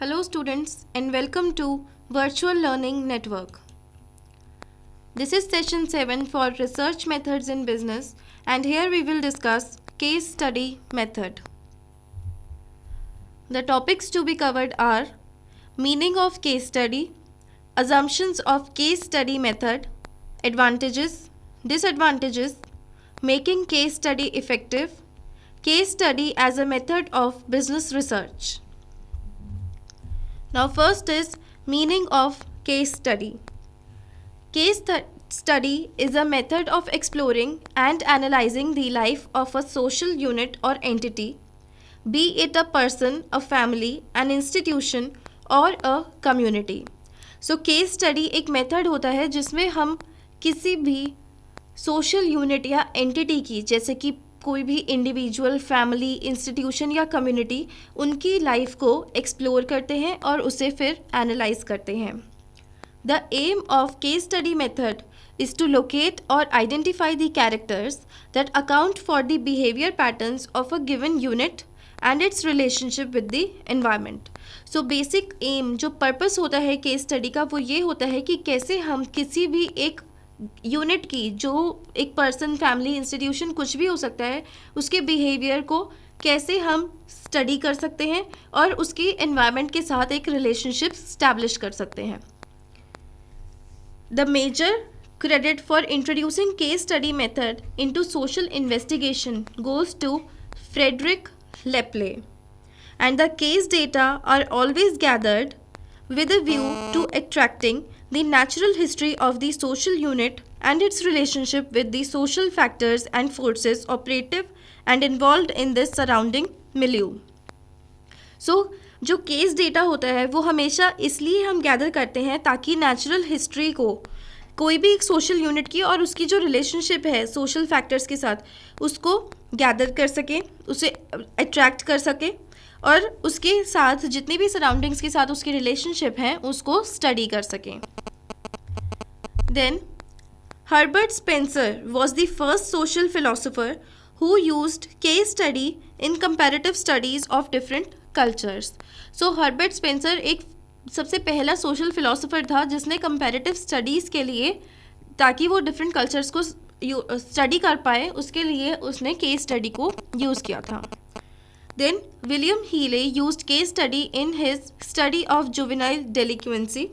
Hello students and welcome to Virtual Learning Network. This is session 7 for Research Methods in Business and here we will discuss Case Study Method. The topics to be covered are Meaning of Case Study, Assumptions of Case Study Method, Advantages, Disadvantages, Making Case Study Effective, Case Study as a Method of Business Research. Now first is meaning of case study. Case study is a method of exploring and analyzing the life of a social unit or entity, be it a person, a family, an institution or a community. So case study एक method होता है जिसमें हम किसी भी social unit या entity की, जैसे कि कोई भी इंडिविजुअल, फैमिली, इंस्टीट्यूशन या कम्युनिटी, उनकी लाइफ को एक्सप्लोर करते हैं और उसे फिर एनालाइज करते हैं. The aim of case study method is to locate or identify the characters that account for the behavior patterns of a given unit and its relationship with the environment. So basic aim, जो purpose होता है case study का, वो ये होता है कि कैसे हम किसी भी एक यूनिट की, जो एक पर्सन, फैमिली, इंस्टीट्यूशन, कुछ भी हो सकता है, उसके बिहेवियर को कैसे हम स्टडी कर सकते हैं और उसकी एनवायरनमेंट के साथ एक रिलेशनशिप स्टैब्लिश कर सकते हैं. The major credit for introducing case study method into social investigation goes to Frederick Lepley, and the case data are always gathered with a view to extracting the natural history of the social unit and its relationship with the social factors and forces operative and involved in this surrounding milieu. So, जो case data होता है वो हमेशा इसलिए हम gather करते हैं ताकि नेचुरल हिस्ट्री को, कोई भी एक सोशल यूनिट की और उसकी जो रिलेशनशिप है सोशल फैक्टर्स के साथ, उसको गैदर कर सके, उसे अट्रैक्ट कर सके और उसके साथ जितनी भी सराउंडिंग्स के साथ उसकी रिलेशनशिप है उसको स्टडी कर सकें. Then Herbert Spencer was the first social philosopher who used case study in comparative studies of different cultures. So Herbert Spencer एक सबसे पहला सोशल फिलोसोफर था जिसने कंपैरेटिव स्टडीज़ के लिए, ताकि वो डिफरेंट कल्चर्स को स्टडी कर पाए, उसके लिए उसने केस स्टडी को यूज़ किया था. Then William Healy used case study in his study of juvenile delinquency.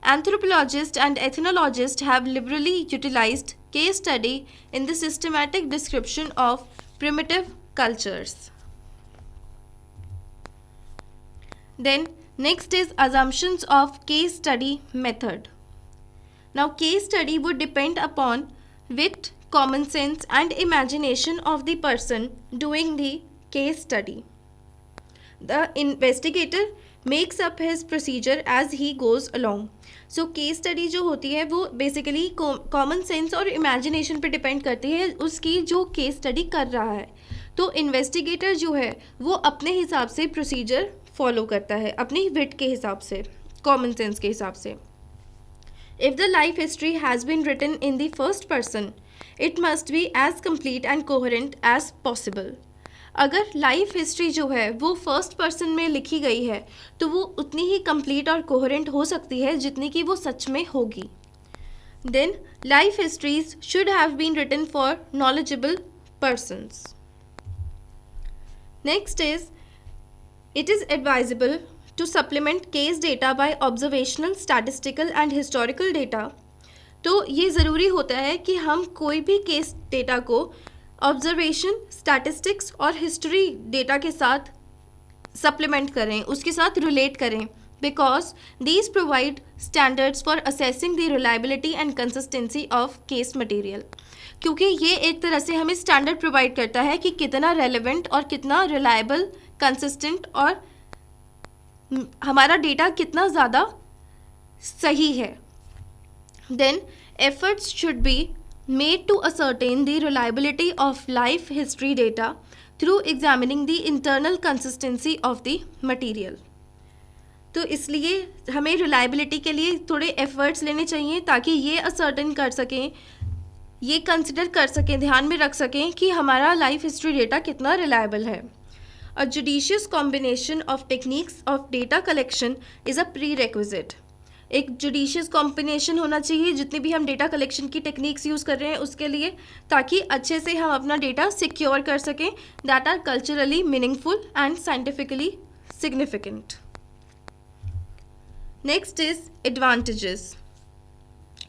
Anthropologists and ethnologists have liberally utilized case study in the systematic description of primitive cultures. Then next is assumptions of case study method. Now case study would depend upon wit, common sense and imagination of the person doing the case study. The investigator makes up his procedure as he goes along. So case study जो होती है वो basically common sense और imagination पे depend करती है उसकी जो केस स्टडी कर रहा है. तो इन्वेस्टिगेटर जो है वो अपने हिसाब से प्रोसीजर फॉलो करता है, अपनी विट के हिसाब से, कॉमन सेंस के हिसाब से. If the life history has been written in the first person, it must be as complete and coherent as possible. अगर लाइफ हिस्ट्री जो है वो फर्स्ट पर्सन में लिखी गई है तो वो उतनी ही कंप्लीट और कोहेरेंट हो सकती है जितनी कि वो सच में होगी. Then life histories should have been written for knowledgeable persons. Next is it is advisable to supplement case data by observational, statistical and historical data. तो ये ज़रूरी होता है कि हम कोई भी केस डेटा को ऑब्जर्वेशन, स्टैटिस्टिक्स और हिस्ट्री डेटा के साथ सप्लीमेंट करें, उसके साथ रिलेट करें, because these provide standards for assessing the reliability and consistency of case material. क्योंकि ये एक तरह से हमें स्टैंडर्ड प्रोवाइड करता है कि कितना रेलेवेंट और कितना रिलायबल, कंसिस्टेंट और हमारा डेटा कितना ज़्यादा सही है. Then efforts should be made to ascertain the reliability of life history data through examining the internal consistency of the material. तो इसलिए हमें रिलायबिलिटी के लिए थोड़े एफर्ट्स लेने चाहिए ताकि ये असर्टेन कर सकें, ये कंसिडर कर सकें, ध्यान में रख सकें कि हमारा लाइफ हिस्ट्री डेटा कितना रिलायबल है. A judicious combination of techniques of data collection is a prerequisite. एक जुडिशियस कॉम्बिनेशन होना चाहिए जितनी भी हम डेटा कलेक्शन की टेक्निक्स यूज़ कर रहे हैं उसके लिए, ताकि अच्छे से हम अपना डेटा सिक्योर कर सकें, that are culturally meaningful and scientifically significant. Next is advantages.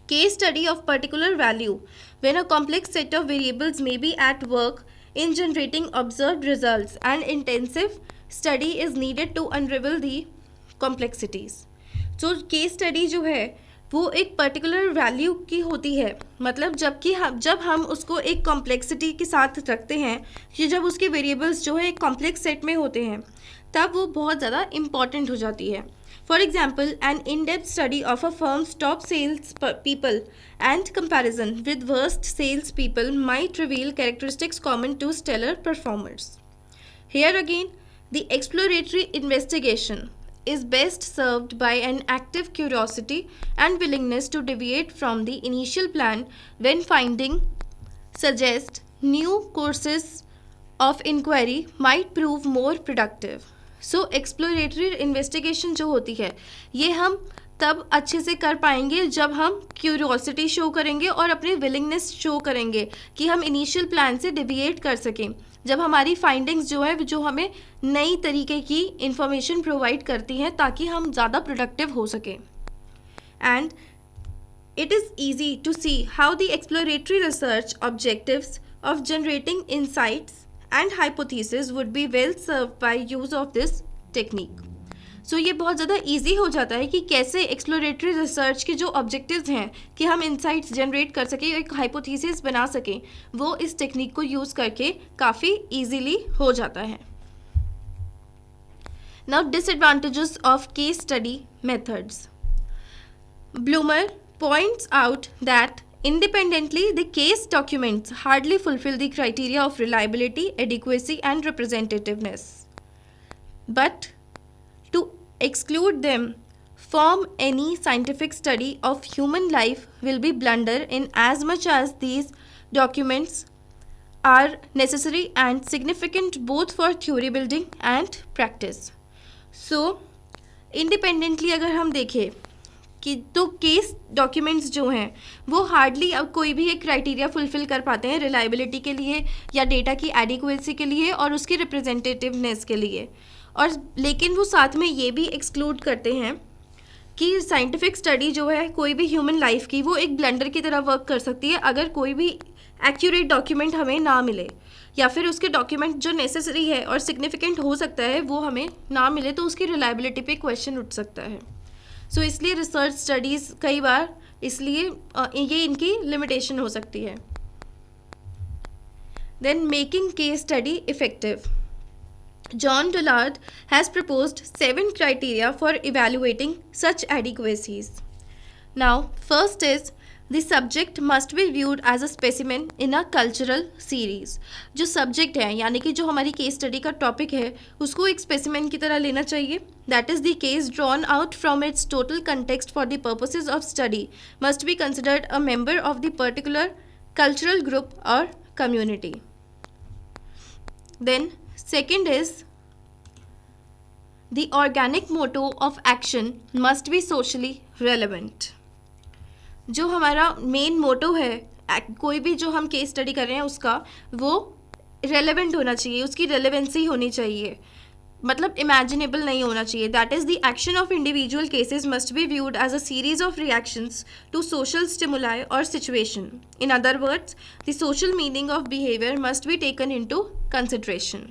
Case study of particular value when a complex set of variables may be at work in generating observed results and intensive study is needed to unravel the complexities. So case study जो है वो एक particular value की होती है, मतलब जब हम उसको एक कॉम्प्लेक्सिटी के साथ रखते हैं कि जब उसके वेरिएबल्स जो है एक कॉम्प्लेक्स सेट में होते हैं तब वो बहुत ज़्यादा इम्पॉर्टेंट हो जाती है. For example, an in-depth study of a firm's top sales people and comparison with worst sales people might reveal characteristics common to stellar performers. Here again, the exploratory investigation is best served by an active curiosity and willingness to deviate from the initial plan when finding suggest new courses of inquiry might prove more productive. So exploratory investigation जो होती है ये हम तब अच्छे से कर पाएंगे जब हम क्यूरियोसिटी शो करेंगे और अपनी विलिंगनेस शो करेंगे कि हम इनिशियल प्लान से डिविएट कर सकें, जब हमारी फाइंडिंग्स जो है जो हमें नई तरीके की इंफॉर्मेशन प्रोवाइड करती हैं ताकि हम ज़्यादा प्रोडक्टिव हो सकें. And it is easy to see how the exploratory research objectives of generating insights and hypothesis would be well served by use of this technique. So ये बहुत ज़्यादा easy हो जाता है कि कैसे एक्सप्लोरेटरी रिसर्च के जो ऑब्जेक्टिव्स हैं कि हम इंसाइट्स जनरेट कर सकें, एक हाइपोथेसिस बना सकें, वो इस टेक्निक को यूज़ करके काफ़ी ईजीली हो जाता है. Now disadvantages of case study methods. Bloomer points out that independently, the case documents hardly fulfill the criteria of reliability, adequacy, and representativeness. But to exclude them from any scientific study of human life will be blunder in as much as these documents are necessary and significant both for theory building and practice. So, independently अगर हम देखें कि तो case documents जो हैं वो hardly अब कोई भी एक क्राइटेरिया फुलफ़िल कर पाते हैं रिलायबिलिटी के लिए या डेटा की एडिक्वेसी के लिए और उसकी रिप्रेजेंटेटिवनेस के लिए, और लेकिन वो साथ में ये भी एक्सक्लूड करते हैं कि साइंटिफिक स्टडी जो है कोई भी ह्यूमन लाइफ की वो एक ब्लंडर की तरह वर्क कर सकती है अगर कोई भी एक्यूरेट डॉक्यूमेंट हमें ना मिले, या फिर उसके डॉक्यूमेंट जो नेसेसरी है और सिग्निफिकेंट हो सकता है वो हमें ना मिले तो उसकी रिलायबिलिटी पे क्वेश्चन उठ सकता है. सो इसलिए रिसर्च स्टडीज़ कई बार इसलिए ये इनकी लिमिटेशन हो सकती है. Then making case study effective. John Dollard has proposed 7 criteria for evaluating such adequacies. Now, first is the subject must be viewed as a specimen in a cultural series. जो subject है यानी कि जो हमारी case study का topic है उसको एक specimen की तरह लेना चाहिए. That is the case drawn out from its total context for the purposes of study must be considered a member of the particular cultural group or community. Then second is the organic motto of action must be socially relevant. जो हमारा main motto है कोई भी जो हम case study कर रहे हैं उसका वो रेलेवेंट होना चाहिए, उसकी रेलेवेंसी होनी चाहिए, मतलब इमेजिनेबल नहीं होना चाहिए. That is the action of individual cases must be viewed as a series of reactions to social stimuli और situation. In other words the social meaning of behaviour must be taken into consideration.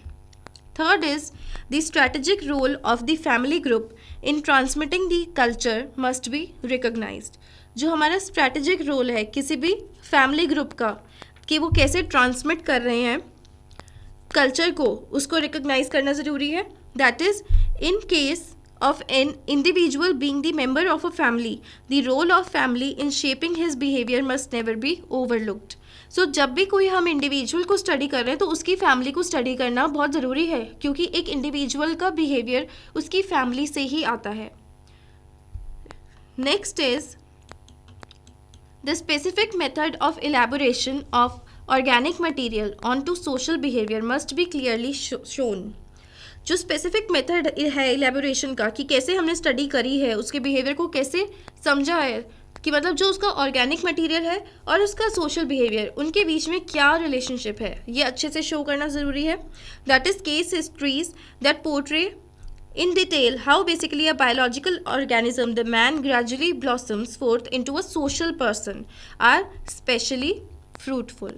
Third is the strategic role of the family group in transmitting the culture must be recognized. जो हमारा strategic role है किसी भी family group का कि वो कैसे transmit कर रहे हैं culture को, उसको recognize करना ज़रूरी है. That is, in case of an individual being the member of a family, the role of family in shaping his behavior must never be overlooked. सो जब भी कोई हम इंडिविजुअल को स्टडी कर रहे हैं तो उसकी फैमिली को स्टडी करना बहुत ज़रूरी है क्योंकि एक इंडिविजुअल का बिहेवियर उसकी फैमिली से ही आता है. Next is the specific method of elaboration of organic material on to social behaviour must be clearly shown. जो स्पेसिफिक मेथड है इलेबोरेशन का कि कैसे हमने स्टडी करी है, उसके बिहेवियर को कैसे समझा है, कि मतलब जो उसका ऑर्गेनिक मटेरियल है और उसका सोशल बिहेवियर, उनके बीच में क्या रिलेशनशिप है, ये अच्छे से शो करना ज़रूरी है. That is case histories that portray in detail how basically a biological organism, the man, gradually blossoms forth into a social person, are specially fruitful.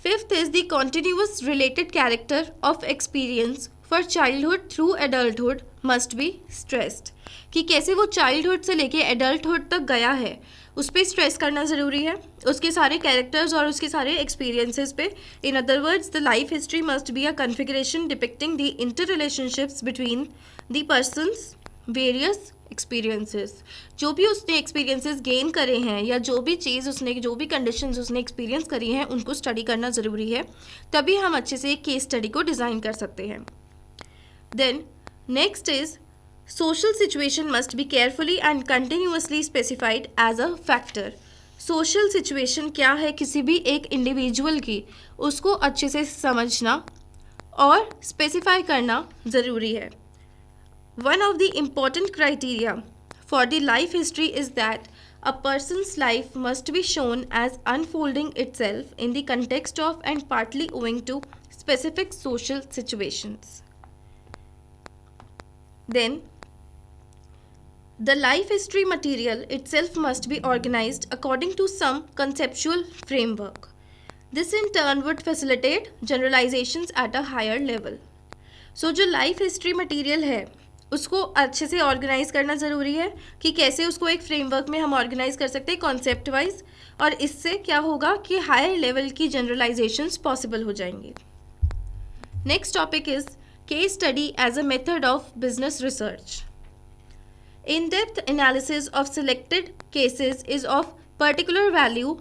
Fifth is the continuous related character of experience for childhood through adulthood must be stressed. कि कैसे वो childhood से लेके adulthood तक गया है, उस पर स्ट्रेस करना ज़रूरी है, उसके सारे कैरेक्टर्स और उसके सारे एक्सपीरियंसेस पे. इन other words, the life history must be a configuration depicting the inter relationships between the persons various experiences. जो भी उसने एक्सपीरियंसेस गेन करे हैं या जो भी चीज़ उसने, जो भी कंडीशंस उसने एक्सपीरियंस करी हैं, उनको स्टडी करना ज़रूरी है. तभी हम अच्छे से एक केस स्टडी को डिज़ाइन कर सकते हैं. Then next is social situation must be carefully and continuously specified as a factor. social situation क्या है किसी भी एक इंडिविजुअल की, उसको अच्छे से समझना और स्पेसिफाई करना ज़रूरी है. One of the important criteria for the life history is that a person's life must be shown as unfolding itself in the context of and partly owing to specific social situations. Then the life history material itself must be organized according to some conceptual framework. This in turn would facilitate generalizations at a higher level. So जो life history material है उसको अच्छे से organise करना ज़रूरी है कि कैसे उसको एक फ्रेमवर्क में हम ऑर्गेनाइज कर सकते हैं कॉन्सेप्ट वाइज, और इससे क्या होगा कि हायर लेवल की जनरलाइजेशंस पॉसिबल हो जाएंगी. Next topic is case study as a method of business research. In-depth analysis of selected cases is of particular value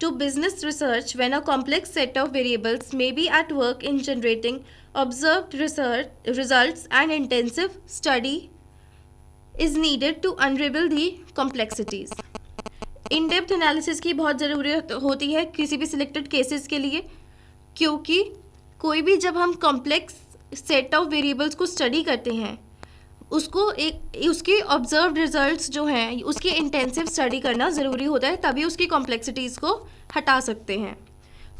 to business research when a complex set of variables may be at work in generating observed results, and intensive study is needed to unravel the complexities. In-depth analysis की बहुत ज़रूरत होती है किसी भी selected cases के लिए, क्योंकि कोई भी जब हम complex set of variables को study करते हैं उसको उसके ऑब्जर्व्ड रिजल्ट्स जो हैं उसकी इंटेंसिव स्टडी करना ज़रूरी होता है, तभी उसकी कॉम्प्लेक्सिटीज़ को हटा सकते हैं.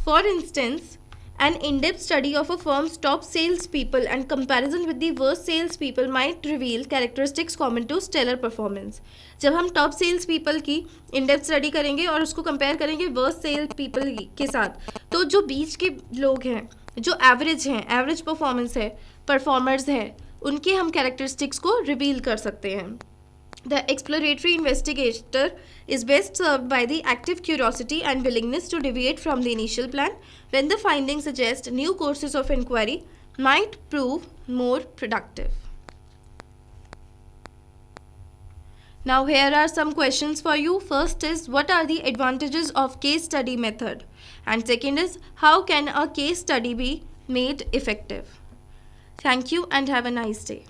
For instance, an in-depth study of a firms top sales people and comparison with the worst sales people might reveal characteristics common to stellar performance. जब हम टॉप सेल्स पीपल की इन-डेप्थ स्टडी करेंगे और उसको कंपेयर करेंगे वर्स्ट सेल्स पीपल के साथ, तो जो बीच के लोग हैं, जो एवरेज हैं, एवरेज परफॉर्मेंस है, परफॉर्मर्स हैं, उनके हम कैरेक्टरिस्टिक्स को रिवील कर सकते हैं. The exploratory investigator is best served by the active curiosity and willingness to deviate from the initial plan when the findings suggest new courses of inquiry might prove more productive. Now here are some questions for you. First is, what are the advantages of case study method? And second is, how can a case study be made effective? Thank you and have a nice day.